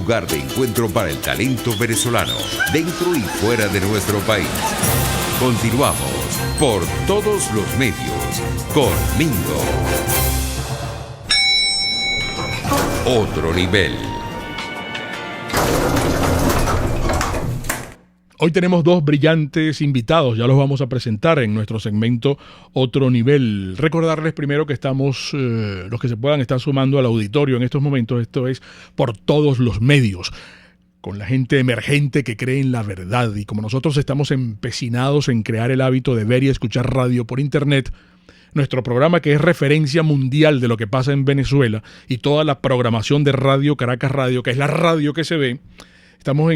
lugar de encuentro para el talento venezolano, dentro y fuera de nuestro país. Continuamos por todos los medios con Mingo. Otro nivel. Hoy tenemos dos brillantes invitados, ya los vamos a presentar en nuestro segmento Otro Nivel. Recordarles primero que estamos, los que se puedan estar sumando al auditorio en estos momentos, esto es por todos los medios, con la gente emergente que cree en la verdad. Y como nosotros estamos empecinados en crear el hábito de ver y escuchar radio por internet, nuestro programa, que es referencia mundial de lo que pasa en Venezuela, y toda la programación de Radio Caracas Radio, que es la radio que se ve, estamos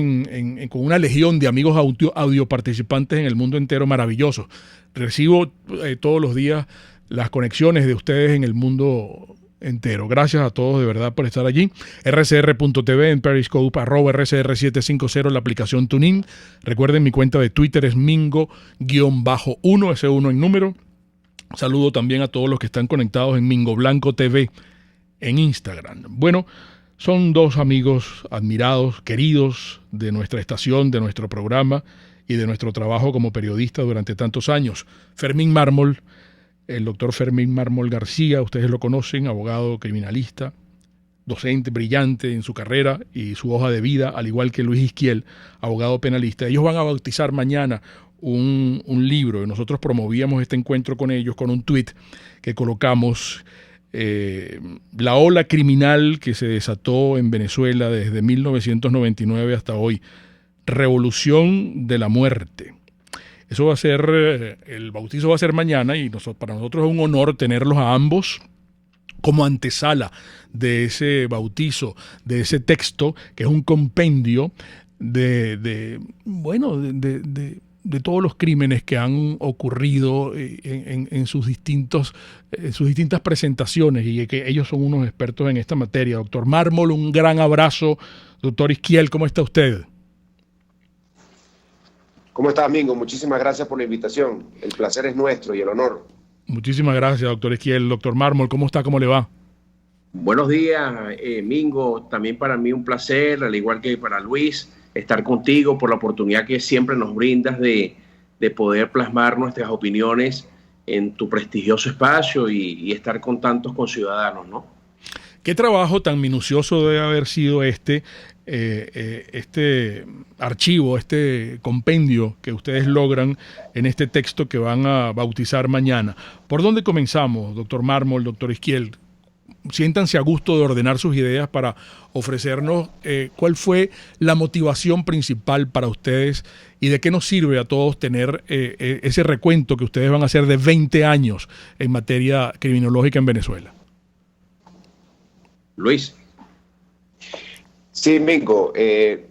con una legión de amigos audio participantes en el mundo entero maravillosos. Recibo todos los días las conexiones de ustedes en el mundo entero. Gracias a todos de verdad por estar allí. rcr.tv en Periscope, @rcr750 en la aplicación TuneIn. Recuerden, mi cuenta de Twitter es Mingo_1, ese 1 en número. Saludo también a todos los que están conectados en Mingo Blanco TV en Instagram. Bueno, son dos amigos admirados, queridos de nuestra estación, de nuestro programa y de nuestro trabajo como periodista durante tantos años. Fermín Mármol, el doctor Fermín Mármol García, ustedes lo conocen, abogado criminalista, docente brillante en su carrera y su hoja de vida, al igual que Luis Isquiel, abogado penalista. Ellos van a bautizar mañana un libro, y nosotros promovíamos este encuentro con ellos con un tuit que colocamos. La ola criminal que se desató en Venezuela desde 1999 hasta hoy, revolución de la muerte. Eso va a ser, el bautizo va a ser mañana, y para nosotros es un honor tenerlos a ambos como antesala de ese bautizo, de ese texto, que es un compendio de todos los crímenes que han ocurrido en sus distintas presentaciones, y que ellos son unos expertos en esta materia. Doctor Mármol, un gran abrazo. Doctor Isquiel, ¿cómo está usted? ¿Cómo está, Mingo? Muchísimas gracias por la invitación. El placer es nuestro y el honor. Muchísimas gracias, doctor Isquiel. Doctor Mármol, ¿cómo está? ¿Cómo le va? Buenos días, Mingo. También para mí un placer, al igual que para Luis, estar contigo, por la oportunidad que siempre nos brindas de poder plasmar nuestras opiniones en tu prestigioso espacio y estar con tantos conciudadanos, ¿no? ¿Qué trabajo tan minucioso debe haber sido este archivo, este compendio que ustedes logran en este texto que van a bautizar mañana? ¿Por dónde comenzamos, doctor Mármol, doctor Isquiel? Siéntanse a gusto de ordenar sus ideas para ofrecernos cuál fue la motivación principal para ustedes y de qué nos sirve a todos tener ese recuento que ustedes van a hacer de 20 años en materia criminológica en Venezuela. Luis. Sí, Mingo,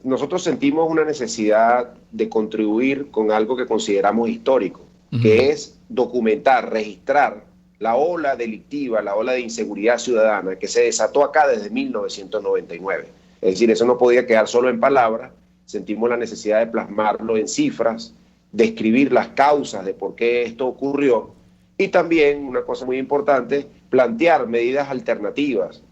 nosotros sentimos una necesidad de contribuir con algo que consideramos histórico, que es documentar, registrar la ola delictiva, la ola de inseguridad ciudadana que se desató acá desde 1999. Es decir, eso no podía quedar solo en palabras, sentimos la necesidad de plasmarlo en cifras, describir las causas de por qué esto ocurrió, y también, una cosa muy importante, plantear medidas alternativas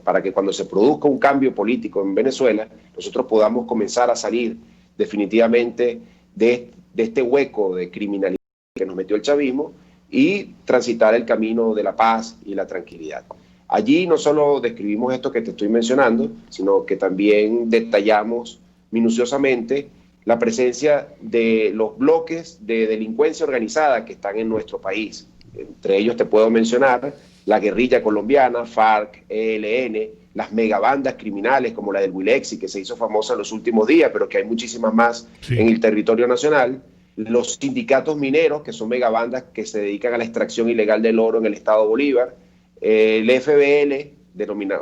para que cuando se produzca un cambio político en Venezuela, nosotros podamos comenzar a salir definitivamente de este hueco de criminalidad que nos metió el chavismo y transitar el camino de la paz y la tranquilidad. Allí no solo describimos esto que te estoy mencionando, sino que también detallamos minuciosamente la presencia de los bloques de delincuencia organizada que están en nuestro país. Entre ellos te puedo mencionar la guerrilla colombiana, FARC, ELN, las megabandas criminales como la del Wilexi, que se hizo famosa en los últimos días, pero que hay muchísimas más en el territorio nacional, los sindicatos mineros, que son megabandas que se dedican a la extracción ilegal del oro en el estado Bolívar, el FBL,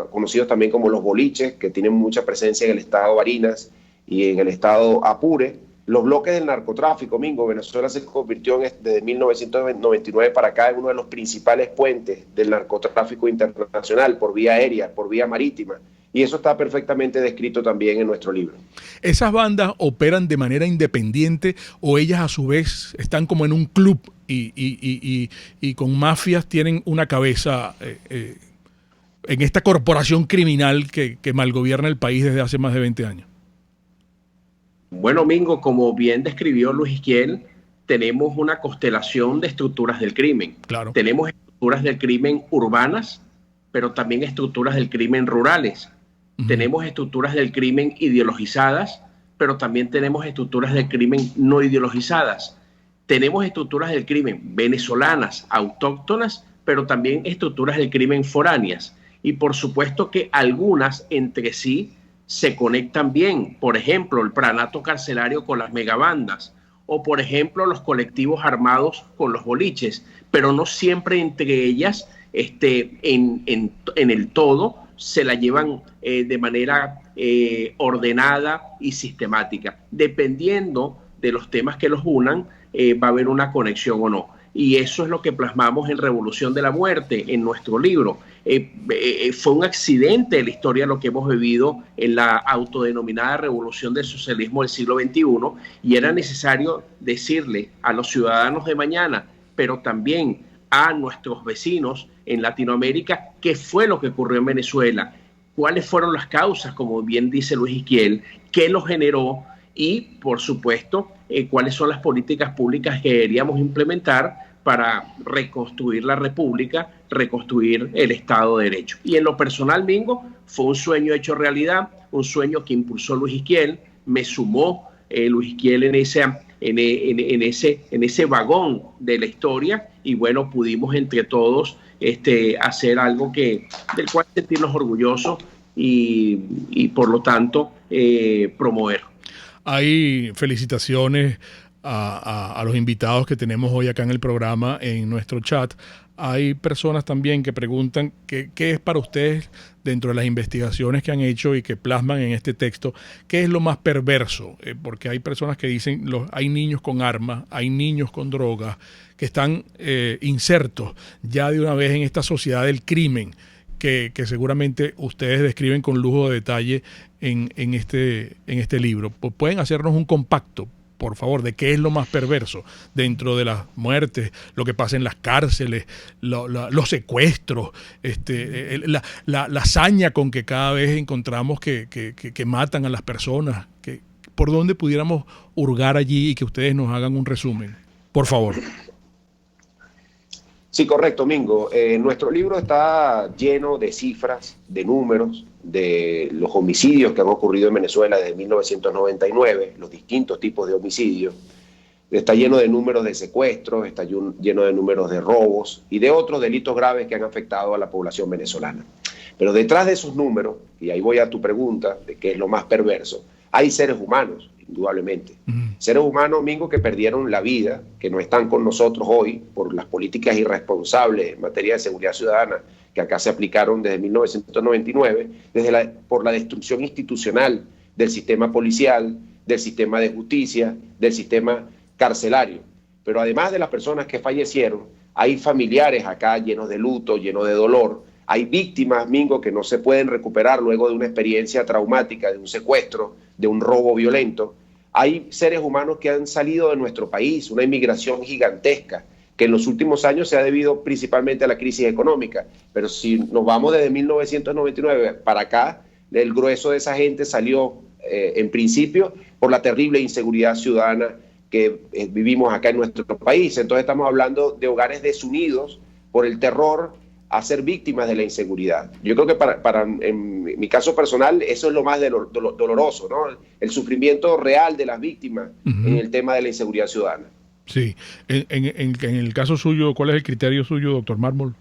conocidos también como los boliches, que tienen mucha presencia en el estado Barinas y en el estado Apure, los bloques del narcotráfico. Mingo, Venezuela se convirtió desde 1999 para acá en uno de los principales puentes del narcotráfico internacional, por vía aérea, por vía marítima, y eso está perfectamente descrito también en nuestro libro. ¿Esas bandas operan de manera independiente o ellas a su vez están como en un club y con mafias tienen una cabeza en esta corporación criminal que malgobierna el país desde hace más de 20 años? Bueno, Mingo, como bien describió Luis Izquiel, tenemos una constelación de estructuras del crimen. Claro. Tenemos estructuras del crimen urbanas, pero también estructuras del crimen rurales. Tenemos estructuras del crimen ideologizadas, pero también tenemos estructuras del crimen no ideologizadas. Tenemos estructuras del crimen venezolanas, autóctonas, pero también estructuras del crimen foráneas. Y por supuesto que algunas entre sí se conectan bien. Por ejemplo, el pranato carcelario con las megabandas, o por ejemplo los colectivos armados con los boliches, pero no siempre entre ellas en el todo se la llevan de manera ordenada y sistemática. Dependiendo de los temas que los unan, va a haber una conexión o no. Y eso es lo que plasmamos en Revolución de la Muerte, en nuestro libro. Fue un accidente de la historia lo que hemos vivido en la autodenominada revolución del socialismo del siglo XXI, y era necesario decirle a los ciudadanos de mañana, pero también a nuestros vecinos en Latinoamérica, qué fue lo que ocurrió en Venezuela, cuáles fueron las causas, como bien dice Luis Izquiel, qué lo generó y, por supuesto, cuáles son las políticas públicas que deberíamos implementar para reconstruir la República, reconstruir el Estado de Derecho. Y en lo personal, Mingo, fue un sueño hecho realidad, un sueño que impulsó Luis Izquiel, me sumó Luis Izquiel en ese vagón de la historia, y bueno, pudimos entre todos hacer algo del cual sentirnos orgullosos y por lo tanto promover. Hay felicitaciones a los invitados que tenemos hoy acá en el programa, en nuestro chat. Hay personas también que preguntan qué es para ustedes, dentro de las investigaciones que han hecho y que plasman en este texto, qué es lo más perverso, porque hay personas que dicen hay niños con armas, hay niños con drogas, que están insertos ya de una vez en esta sociedad del crimen, que seguramente ustedes describen con lujo de detalle en este libro. ¿Pueden hacernos un compacto, por favor, de qué es lo más perverso dentro de las muertes, lo que pasa en las cárceles, los secuestros, la hazaña con que cada vez encontramos que matan a las personas? ¿Por dónde pudiéramos hurgar allí y que ustedes nos hagan un resumen? Por favor. Sí, correcto, Mingo. Nuestro libro está lleno de cifras, de números, de los homicidios que han ocurrido en Venezuela desde 1999, los distintos tipos de homicidios. Está lleno de números de secuestros, está lleno de números de robos y de otros delitos graves que han afectado a la población venezolana. Pero detrás de esos números, y ahí voy a tu pregunta de qué es lo más perverso, hay seres humanos, indudablemente. Seres humanos, Mingo, que perdieron la vida, que no están con nosotros hoy por las políticas irresponsables en materia de seguridad ciudadana que acá se aplicaron desde 1999, por la destrucción institucional del sistema policial, del sistema de justicia, del sistema carcelario. Pero además de las personas que fallecieron, hay familiares acá llenos de luto, llenos de dolor. Hay víctimas, Mingo, que no se pueden recuperar luego de una experiencia traumática, de un secuestro, de un robo violento. Hay seres humanos que han salido de nuestro país, una inmigración gigantesca, que en los últimos años se ha debido principalmente a la crisis económica. Pero si nos vamos desde 1999 para acá, el grueso de esa gente salió en principio por la terrible inseguridad ciudadana que vivimos acá en nuestro país. Entonces estamos hablando de hogares desunidos por el terror a ser víctimas de la inseguridad. Yo creo que en mi caso personal eso es lo más doloroso, ¿no? El sufrimiento real de las víctimas en el tema de la inseguridad ciudadana. Sí. En el caso suyo, ¿cuál es el criterio suyo, doctor Mármol?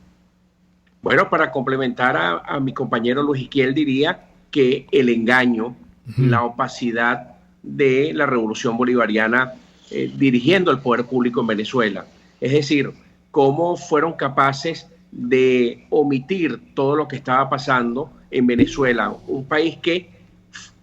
Bueno, para complementar a mi compañero Luis Izquiel, diría que el engaño, la opacidad de la revolución bolivariana dirigiendo el poder público en Venezuela. Es decir, cómo fueron capaces de omitir todo lo que estaba pasando en Venezuela, un país que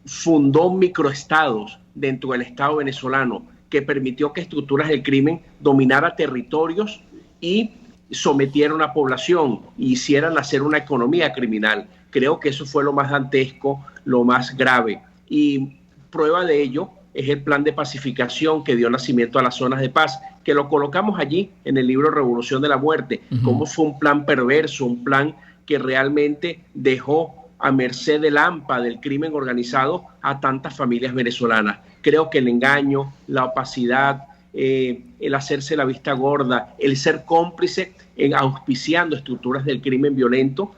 fundó microestados dentro del Estado venezolano, que permitió que estructuras del crimen dominaran territorios y sometieran a una población e hicieran nacer una economía criminal. Creo que eso fue lo más dantesco, lo más grave. Y prueba de ello es el plan de pacificación que dio nacimiento a las zonas de paz, que lo colocamos allí en el libro Revolución de la Muerte, cómo fue un plan perverso, un plan que realmente dejó a merced del AMPA, del crimen organizado, a tantas familias venezolanas. Creo que el engaño, la opacidad, el hacerse la vista gorda, el ser cómplice en auspiciando estructuras del crimen violento,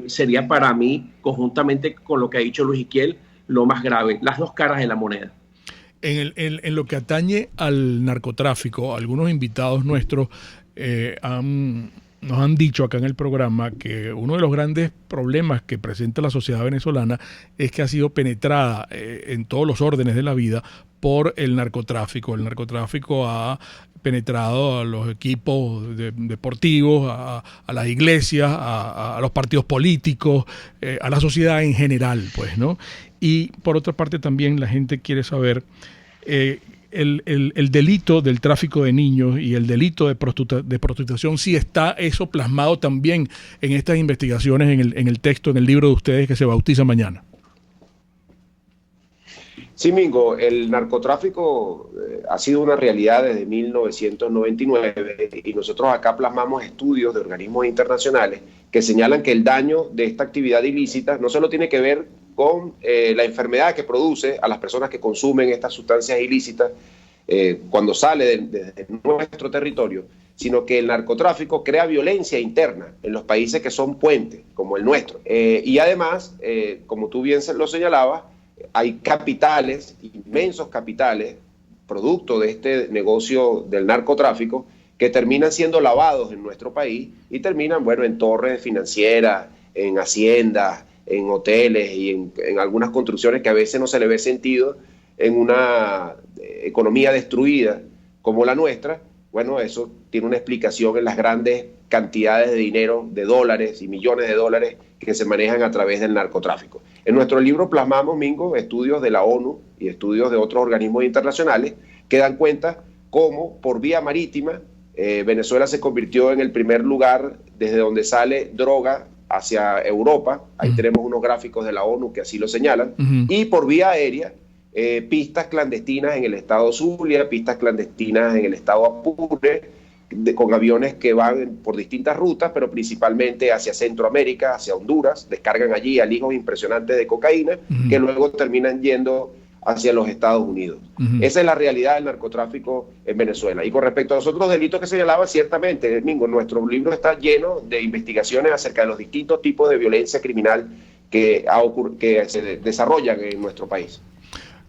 sería para mí, conjuntamente con lo que ha dicho Luis Iquiel, lo más grave, las dos caras de la moneda. En lo que atañe al narcotráfico, algunos invitados nuestros nos han dicho acá en el programa que uno de los grandes problemas que presenta la sociedad venezolana es que ha sido penetrada en todos los órdenes de la vida por el narcotráfico. El narcotráfico ha penetrado a los equipos deportivos, a las iglesias, a los partidos políticos, a la sociedad en general, pues, ¿no? Y por otra parte también la gente quiere saber el delito del tráfico de niños y el delito de prostitución, si está eso plasmado también en estas investigaciones, en el texto, en el libro de ustedes que se bautiza mañana. Sí, Mingo, el narcotráfico ha sido una realidad desde 1999 y nosotros acá plasmamos estudios de organismos internacionales que señalan que el daño de esta actividad ilícita no solo tiene que ver con la enfermedad que produce a las personas que consumen estas sustancias ilícitas cuando sale de nuestro territorio, sino que el narcotráfico crea violencia interna en los países que son puentes, como el nuestro. Y además, como tú bien lo señalabas, hay capitales, inmensos capitales, producto de este negocio del narcotráfico, que terminan siendo lavados en nuestro país y terminan, bueno, en torres financieras, en haciendas, en hoteles y en algunas construcciones que a veces no se le ve sentido en una economía destruida como la nuestra. Bueno, eso tiene una explicación en las grandes cantidades de dinero, de dólares y millones de dólares que se manejan a través del narcotráfico. En nuestro libro plasmamos, Mingo, estudios de la ONU y estudios de otros organismos internacionales que dan cuenta cómo por vía marítima Venezuela se convirtió en el primer lugar desde donde sale droga hacia Europa. Ahí tenemos unos gráficos de la ONU que así lo señalan. Y por vía aérea, pistas clandestinas en el estado Zulia, pistas clandestinas en el estado Apure, con aviones que van por distintas rutas, pero principalmente hacia Centroamérica, hacia Honduras, descargan allí alijos impresionantes de cocaína, que luego terminan yendo hacia los Estados Unidos. Esa es la realidad del narcotráfico en Venezuela. Y con respecto a los otros delitos que señalaba, ciertamente, Domingo, nuestro libro está lleno de investigaciones acerca de los distintos tipos de violencia criminal que se desarrollan en nuestro país.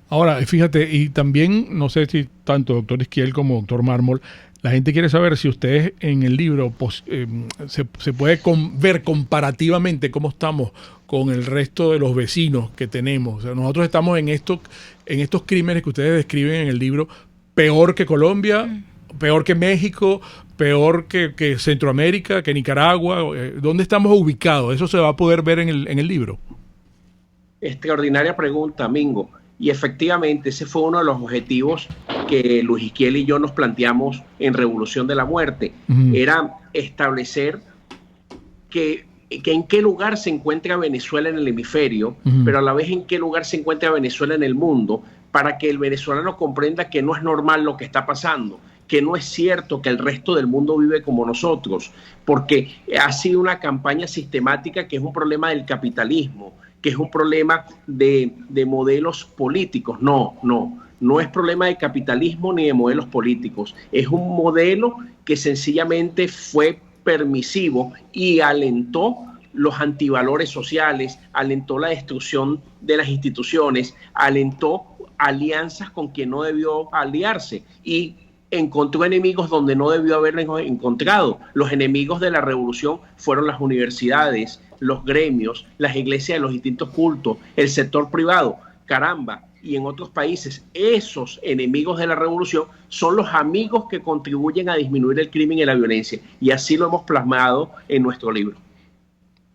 Ahora, fíjate, y también, no sé si tanto doctor Isquiel como doctor Mármol, la gente quiere saber si ustedes en el libro se puede ver comparativamente cómo estamos con el resto de los vecinos que tenemos. O sea, nosotros estamos en estos crímenes que ustedes describen en el libro peor que Colombia, peor que México, peor que Centroamérica, que Nicaragua. ¿Dónde estamos ubicados? Eso se va a poder ver en el libro. Extraordinaria pregunta, Mingo. Y efectivamente ese fue uno de los objetivos que Luis Iquiel y yo nos planteamos en Revolución de la Muerte. Era establecer que en qué lugar se encuentra Venezuela en el hemisferio, pero a la vez en qué lugar se encuentra Venezuela en el mundo, para que el venezolano comprenda que no es normal lo que está pasando, que no es cierto que el resto del mundo vive como nosotros, porque ha sido una campaña sistemática que es un problema del capitalismo, que es un problema de modelos políticos. No es problema de capitalismo ni de modelos políticos. Es un modelo que sencillamente fue permisivo y alentó los antivalores sociales, alentó la destrucción de las instituciones, alentó alianzas con quien no debió aliarse y encontró enemigos donde no debió haberlos encontrado. Los enemigos de la revolución fueron las universidades, los gremios, las iglesias de los distintos cultos, el sector privado. Caramba, y en otros países esos enemigos de la revolución son los amigos que contribuyen a disminuir el crimen y la violencia. Y así lo hemos plasmado en nuestro libro.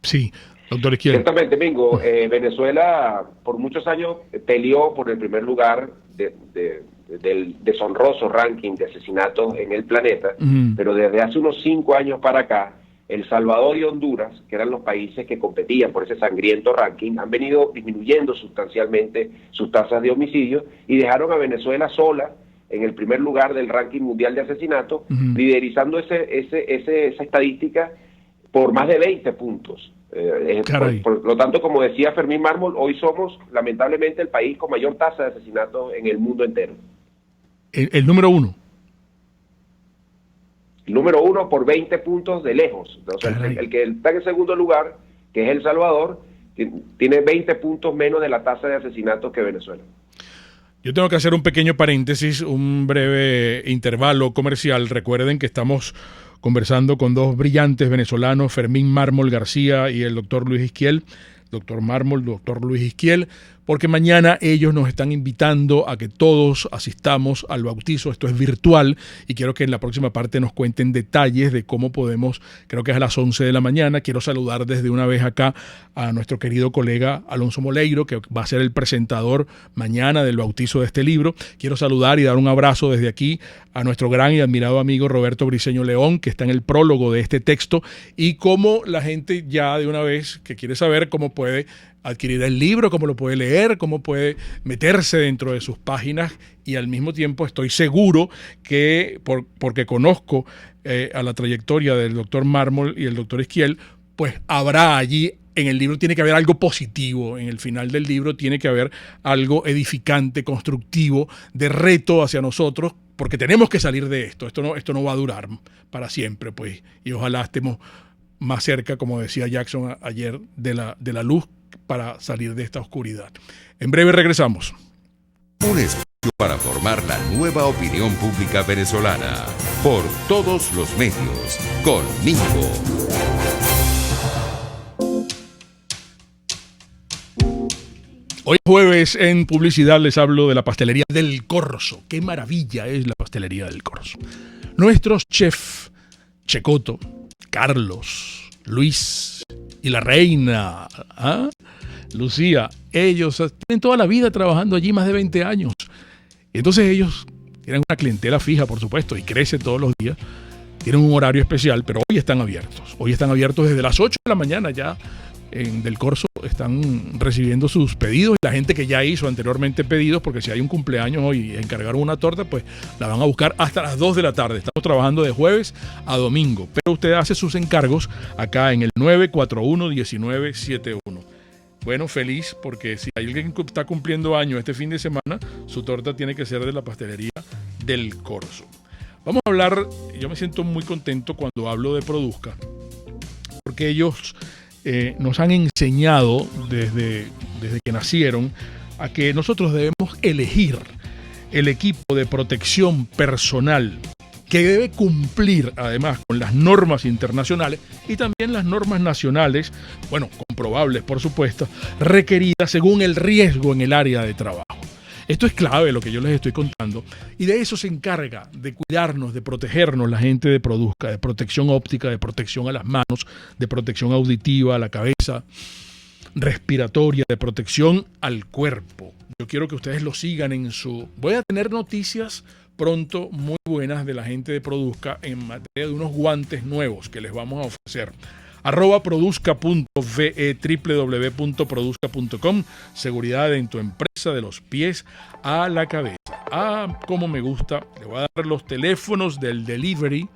Sí, doctor Isquiel. Ciertamente, Mingo, Venezuela por muchos años peleó por el primer lugar del deshonroso ranking de asesinatos en el planeta, pero desde hace unos 5 años para acá, El Salvador y Honduras, que eran los países que competían por ese sangriento ranking, han venido disminuyendo sustancialmente sus tasas de homicidio y dejaron a Venezuela sola en el primer lugar del ranking mundial de asesinatos, liderizando esa estadística por más de 20 puntos. Por lo tanto, como decía Fermín Mármol, hoy somos lamentablemente el país con mayor tasa de asesinatos en el mundo entero. El número uno. El número uno por 20 puntos de lejos. O sea, el que está en el segundo lugar, que es El Salvador, tiene 20 puntos menos de la tasa de asesinatos que Venezuela. Yo tengo que hacer un pequeño paréntesis, un breve intervalo comercial. Recuerden que estamos conversando con dos brillantes venezolanos, Fermín Mármol García y el doctor Luis Izquiel. Doctor Mármol, doctor Luis Izquiel, porque mañana ellos nos están invitando a que todos asistamos al bautizo. Esto es virtual y quiero que en la próxima parte nos cuenten detalles de cómo podemos, creo que es a las 11 de la mañana. Quiero saludar desde una vez acá a nuestro querido colega Alonso Moleiro, que va a ser el presentador mañana del bautizo de este libro. Quiero saludar y dar un abrazo desde aquí a nuestro gran y admirado amigo Roberto Briceño León, que está en el prólogo de este texto, y cómo la gente ya de una vez que quiere saber cómo puede adquirir el libro, cómo lo puede leer, cómo puede meterse dentro de sus páginas, y al mismo tiempo estoy seguro que, porque conozco a la trayectoria del doctor Mármol y el doctor Izquiel, pues habrá allí en el libro, tiene que haber algo positivo, en el final del libro tiene que haber algo edificante, constructivo, de reto hacia nosotros, porque tenemos que salir de esto. Esto no va a durar para siempre, pues, y ojalá estemos más cerca, como decía Jackson ayer, de la luz para salir de esta oscuridad. En breve regresamos. Un espacio para formar la nueva opinión pública venezolana por todos los medios con Mingo. Hoy jueves en publicidad les hablo de la pastelería del Corso. Qué maravilla es la pastelería del Corso. Nuestros chefs, Checoto, Carlos, Luis y la reina, Lucía, ellos tienen toda la vida trabajando allí, más de 20 años. Entonces ellos tienen una clientela fija, por supuesto, y crece todos los días. Tienen un horario especial, pero hoy están abiertos. Hoy están abiertos desde las 8 de la mañana ya. En Del Corso están recibiendo sus pedidos, y la gente que ya hizo anteriormente pedidos, porque si hay un cumpleaños hoy y encargaron una torta, pues la van a buscar hasta las 2 de la tarde. Estamos trabajando de jueves a domingo, pero usted hace sus encargos acá en el 941-1971. Bueno, feliz, porque si alguien está cumpliendo años este fin de semana, su torta tiene que ser de la pastelería del Corso. Vamos a hablar, yo me siento muy contento cuando hablo de Produzca, porque ellos nos han enseñado desde que nacieron a que nosotros debemos elegir el equipo de protección personal que debe cumplir además con las normas internacionales y también las normas nacionales, bueno, comprobables por supuesto, requeridas según el riesgo en el área de trabajo. Esto es clave, lo que yo les estoy contando, y de eso se encarga, de cuidarnos, de protegernos la gente de Produzca, de protección óptica, de protección a las manos, de protección auditiva a la cabeza, respiratoria, de protección al cuerpo. Yo quiero que ustedes lo sigan en su... Voy a tener noticias pronto muy buenas de la gente de Produzca en materia de unos guantes nuevos que les vamos a ofrecer. @produzca.ve, www.produzca.com. Seguridad en tu empresa de los pies a la cabeza. Como me gusta, le voy a dar los teléfonos del delivery.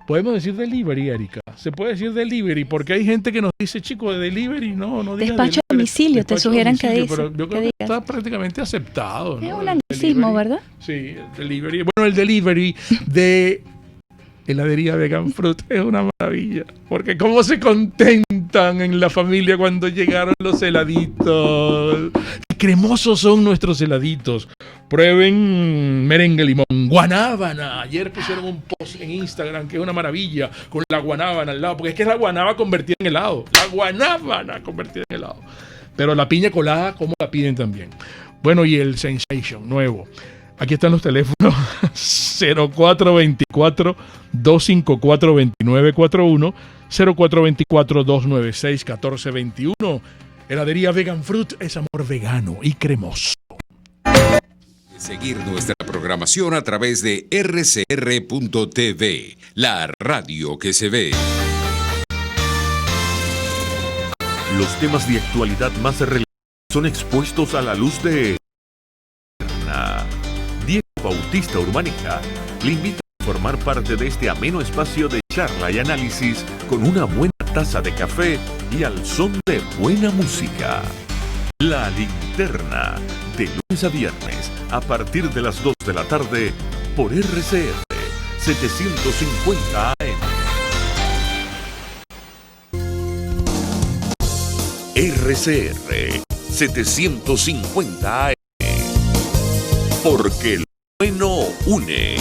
¿Podemos decir delivery, Erika? Se puede decir delivery, porque hay gente que nos dice, chico, de delivery, no diga despacho a domicilio, despacho te sugieren que dice. Pero yo creo que está prácticamente aceptado, ¿no? Es un anglicismo, ¿verdad? Sí, el delivery. Bueno, el delivery de heladería Vegan Fruit es una maravilla, porque cómo se contentan en la familia cuando llegaron los heladitos. Qué cremosos son nuestros heladitos. Prueben merengue limón, guanábana. Ayer pusieron un post en Instagram que es una maravilla, con la guanábana al lado, porque es que es la guanábana convertida en helado. La guanábana convertida en helado. Pero la piña colada, ¿cómo la piden también? Bueno, y el Sensation nuevo. Aquí están los teléfonos 0424-254-2941, 0424-296-1421. Heladería Vegan Fruit es amor vegano y cremoso. Seguir nuestra programación a través de rcr.tv, la radio que se ve. Los temas de actualidad más relevantes son expuestos a la luz de Diego Bautista Urmanica le invita formar parte de este ameno espacio de charla y análisis con una buena taza de café y al son de buena música. La Linterna, de lunes a viernes, a partir de las 2 de la tarde, por RCR 750 AM. RCR 750 AM. Porque lo bueno une.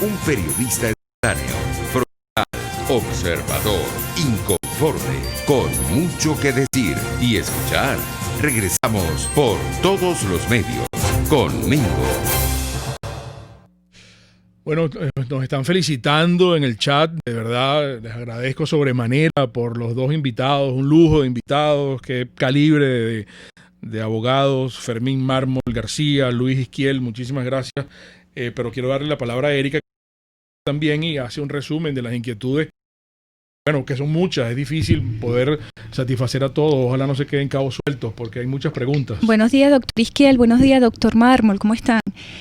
Un periodista espontáneo, frontal, observador, inconforme, con mucho que decir y escuchar. Regresamos por todos los medios con Mingo. Bueno, nos están felicitando en el chat, de verdad, les agradezco sobremanera por los dos invitados, un lujo de invitados, qué calibre de abogados, Fermín Mármol García, Luis Isquiel, muchísimas gracias, pero quiero darle la palabra a Erika también y hace un resumen de las inquietudes. Bueno, que son muchas, es difícil poder satisfacer a todos, ojalá no se queden cabos sueltos porque hay muchas preguntas. Buenos días, doctor Isquiel, buenos días, doctor Mármol, ¿cómo están?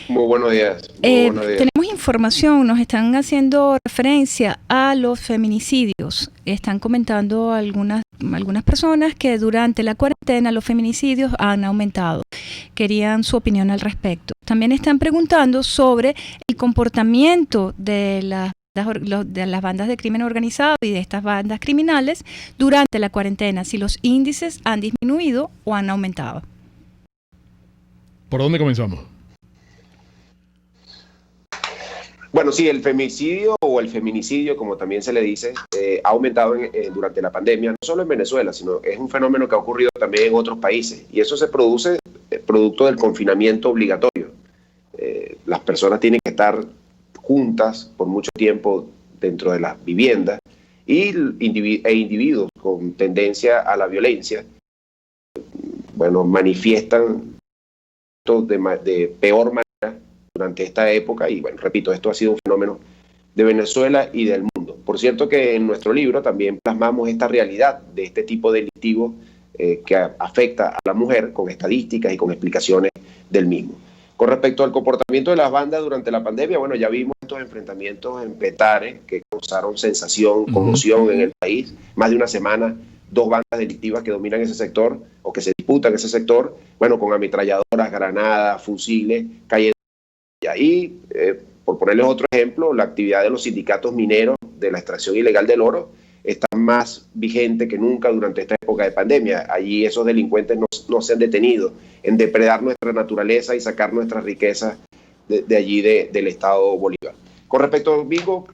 Muy buenos días. Buenos días. Tenemos información, nos están haciendo referencia a los feminicidios. Están comentando algunas personas que durante la cuarentena los feminicidios han aumentado. Querían su opinión al respecto. También están preguntando sobre el comportamiento de las bandas de crimen organizado y de estas bandas criminales durante la cuarentena, si los índices han disminuido o han aumentado. ¿Por dónde comenzamos? Bueno, sí, el femicidio o el feminicidio, como también se le dice, ha aumentado durante la pandemia, no solo en Venezuela, sino es un fenómeno que ha ocurrido también en otros países. Y eso se produce producto del confinamiento obligatorio. Las personas tienen que estar juntas por mucho tiempo dentro de las viviendas e individuos con tendencia a la violencia, bueno, manifiestan de peor manera durante esta época y, bueno, repito, esto ha sido un fenómeno de Venezuela y del mundo. Por cierto que en nuestro libro también plasmamos esta realidad de este tipo delictivo que afecta a la mujer con estadísticas y con explicaciones del mismo. Con respecto al comportamiento de las bandas durante la pandemia, bueno, ya vimos estos enfrentamientos en Petare que causaron sensación, conmoción en el país. Más de una semana, 2 bandas delictivas que dominan ese sector o que se disputan ese sector, bueno, con ametralladoras, granadas, fusiles, cayendo. Y ahí, por ponerles otro ejemplo, la actividad de los sindicatos mineros de la extracción ilegal del oro está más vigente que nunca durante esta época de pandemia. Allí esos delincuentes no se han detenido en depredar nuestra naturaleza y sacar nuestras riquezas de allí del Estado Bolívar. Con respecto a Vigo,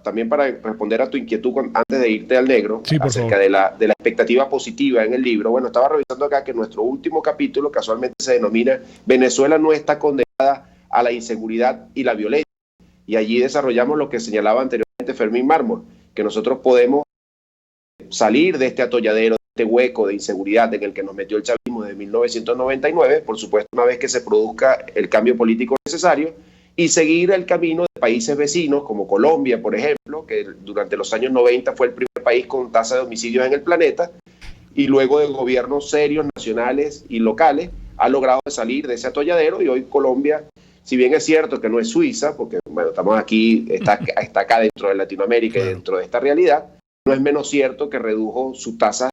también para responder a tu inquietud antes de irte al negro, sí, acerca de la expectativa positiva en el libro, bueno, estaba revisando acá que nuestro último capítulo casualmente se denomina Venezuela no está condenada a la inseguridad y la violencia. Y allí desarrollamos lo que señalaba anteriormente Fermín Mármol, que nosotros podemos salir de este atolladero, de este hueco de inseguridad en el que nos metió el chavismo desde 1999, por supuesto una vez que se produzca el cambio político necesario, y seguir el camino de países vecinos como Colombia, por ejemplo, que durante los años 90 fue el primer país con tasa de homicidios en el planeta, y luego de gobiernos serios, nacionales y locales, ha logrado salir de ese atolladero, y hoy Colombia, si bien es cierto que no es Suiza, porque bueno, estamos aquí, está acá dentro de Latinoamérica y dentro de esta realidad, no es menos cierto que redujo su tasa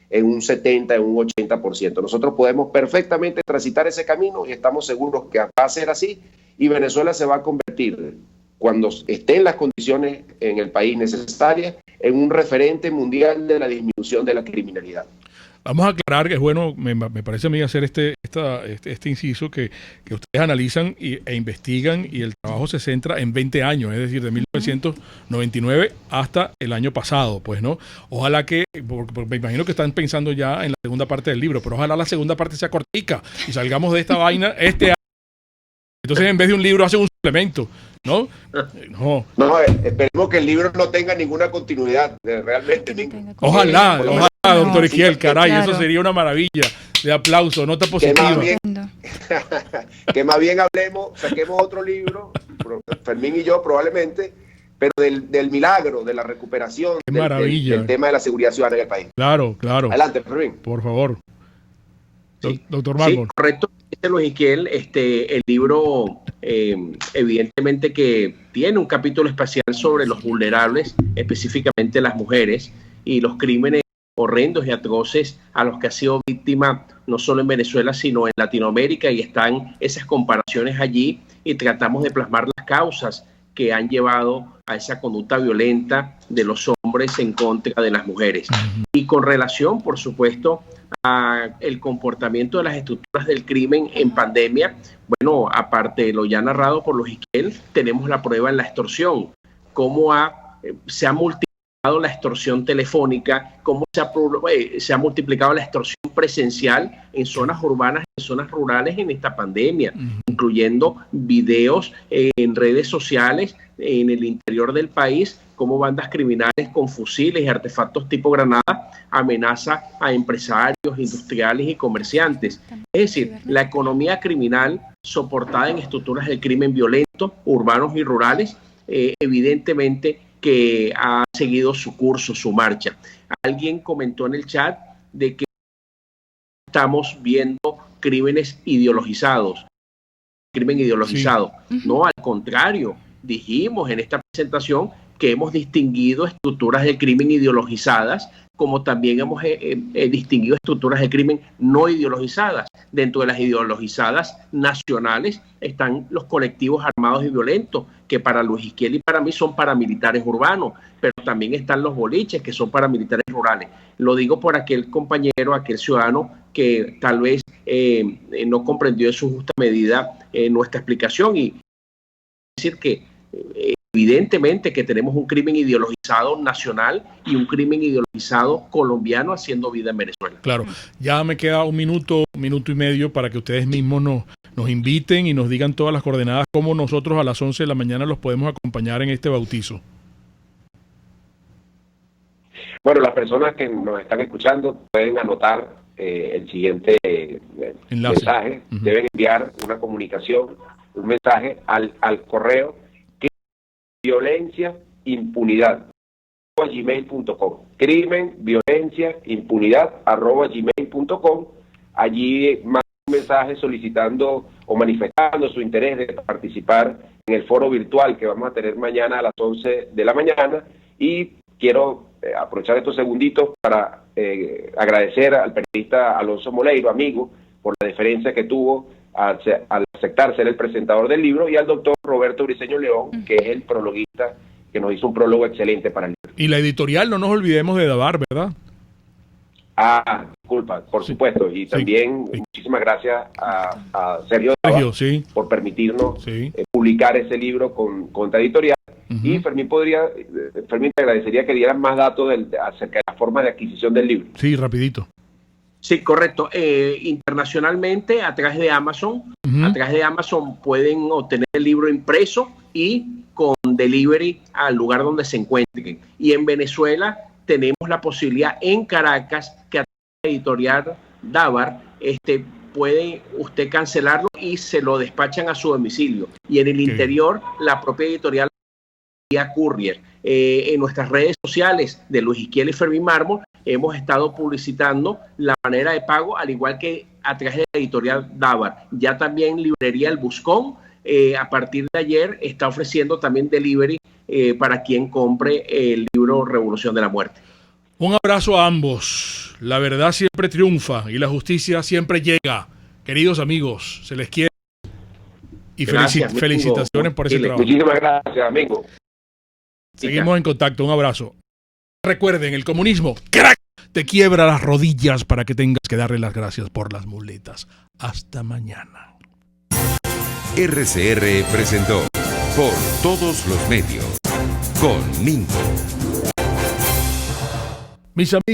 en un 70, en un 80%. Nosotros podemos perfectamente transitar ese camino y estamos seguros que va a ser así y Venezuela se va a convertir, cuando esté en las condiciones en el país necesarias, en un referente mundial de la disminución de la criminalidad. Vamos a aclarar que es bueno, me parece a mí hacer este inciso que ustedes analizan e investigan y el trabajo se centra en 20 años, es decir, de 1999 hasta el año pasado, pues, ¿no? Ojalá que, porque me imagino que están pensando ya en la segunda parte del libro, pero ojalá la segunda parte sea cortica y salgamos de esta vaina este año. Entonces, en vez de un libro, hace un suplemento, ¿no? No, esperemos que el libro no tenga ninguna continuidad, realmente. Ojalá, doctor Isquiel, caray, claro. Eso sería una maravilla. De aplauso, nota positiva. Que más bien hablemos, saquemos otro libro, Fermín y yo probablemente, pero del milagro, de la recuperación, del tema de la seguridad ciudadana en el país. Claro. Adelante, Fermín. Por favor. Doctor Mármol. Sí, correcto. Luis Iquiel, el libro evidentemente que tiene un capítulo especial sobre los vulnerables, específicamente las mujeres, y los crímenes horrendos y atroces a los que ha sido víctima no solo en Venezuela, sino en Latinoamérica, y están esas comparaciones allí, y tratamos de plasmar las causas que han llevado a esa conducta violenta de los hombres en contra de las mujeres. Y con relación, por supuesto, a el comportamiento de las estructuras del crimen en pandemia, bueno, aparte de lo ya narrado por Luis Iquiel, tenemos la prueba en la extorsión, cómo se ha multiplicado la extorsión telefónica, cómo se ha multiplicado la extorsión presencial en zonas urbanas y en zonas rurales en esta pandemia, incluyendo videos en redes sociales en el interior del país, como bandas criminales con fusiles y artefactos tipo granada amenaza a empresarios, industriales y comerciantes. Es decir, la economía criminal soportada en estructuras del crimen violento, urbanos y rurales, evidentemente que ha seguido su curso, su marcha. Alguien comentó en el chat de que estamos viendo crímenes ideologizados, crimen ideologizado. Sí. No, al contrario, dijimos en esta presentación que hemos distinguido estructuras de crimen ideologizadas, como también hemos distinguido estructuras de crimen no ideologizadas. Dentro de las ideologizadas nacionales están los colectivos armados y violentos, que para Luis Iquiel y para mí son paramilitares urbanos, pero también están los boliches, que son paramilitares rurales. Lo digo por aquel compañero, aquel ciudadano que tal vez no comprendió en su justa medida nuestra explicación, y decir que evidentemente que tenemos un crimen ideologizado nacional y un crimen ideologizado colombiano haciendo vida en Venezuela. Claro, ya me queda un minuto y medio para que ustedes mismos nos inviten y nos digan todas las coordenadas, cómo nosotros a las 11 de la mañana los podemos acompañar en este bautizo. Bueno, las personas que nos están escuchando pueden anotar el siguiente mensaje. Deben enviar una comunicación, un mensaje al correo violencia, impunidad, @gmail.com. Crimen, violencia, impunidad, @gmail.com. Allí mandan un mensaje solicitando o manifestando su interés de participar en el foro virtual que vamos a tener mañana a las 11 de la mañana. Y quiero aprovechar estos segunditos para agradecer al periodista Alonso Moleiro, amigo, por la deferencia que tuvo al aceptar ser el presentador del libro, y al doctor Roberto Briceño León, que es el prologuista, que nos hizo un prólogo excelente para el libro. Y la editorial, no nos olvidemos de Davar, ¿verdad? Disculpa, por supuesto. Y también muchísimas gracias a Sergio Davar, por permitirnos publicar ese libro con esta editorial. Y Fermín te agradecería que dieran más datos acerca de las formas de adquisición del libro. Sí, rapidito. Sí, correcto. Internacionalmente, a través de Amazon, pueden obtener el libro impreso y con delivery al lugar donde se encuentren. Y en Venezuela tenemos la posibilidad en Caracas, que a través de la editorial Davar, puede usted cancelarlo y se lo despachan a su domicilio. Y en el interior, la propia editorial vía courier. En nuestras redes sociales de Luis Iquiel y Fermín Mármol hemos estado publicitando la manera de pago, al igual que a través de la editorial Davar. Ya también librería El Buscón, a partir de ayer, está ofreciendo también delivery para quien compre el libro Revolución de la Muerte. Un abrazo a ambos. La verdad siempre triunfa y la justicia siempre llega. Queridos amigos, se les quiere. Y felicitaciones por ese trabajo. Muchísimas gracias, amigo. Seguimos en contacto. Un abrazo. Recuerden, el comunismo, ¡crack!, te quiebra las rodillas para que tengas que darle las gracias por las muletas. Hasta mañana. RCR presentó Por Todos los Medios con Mingo. Mis amigos.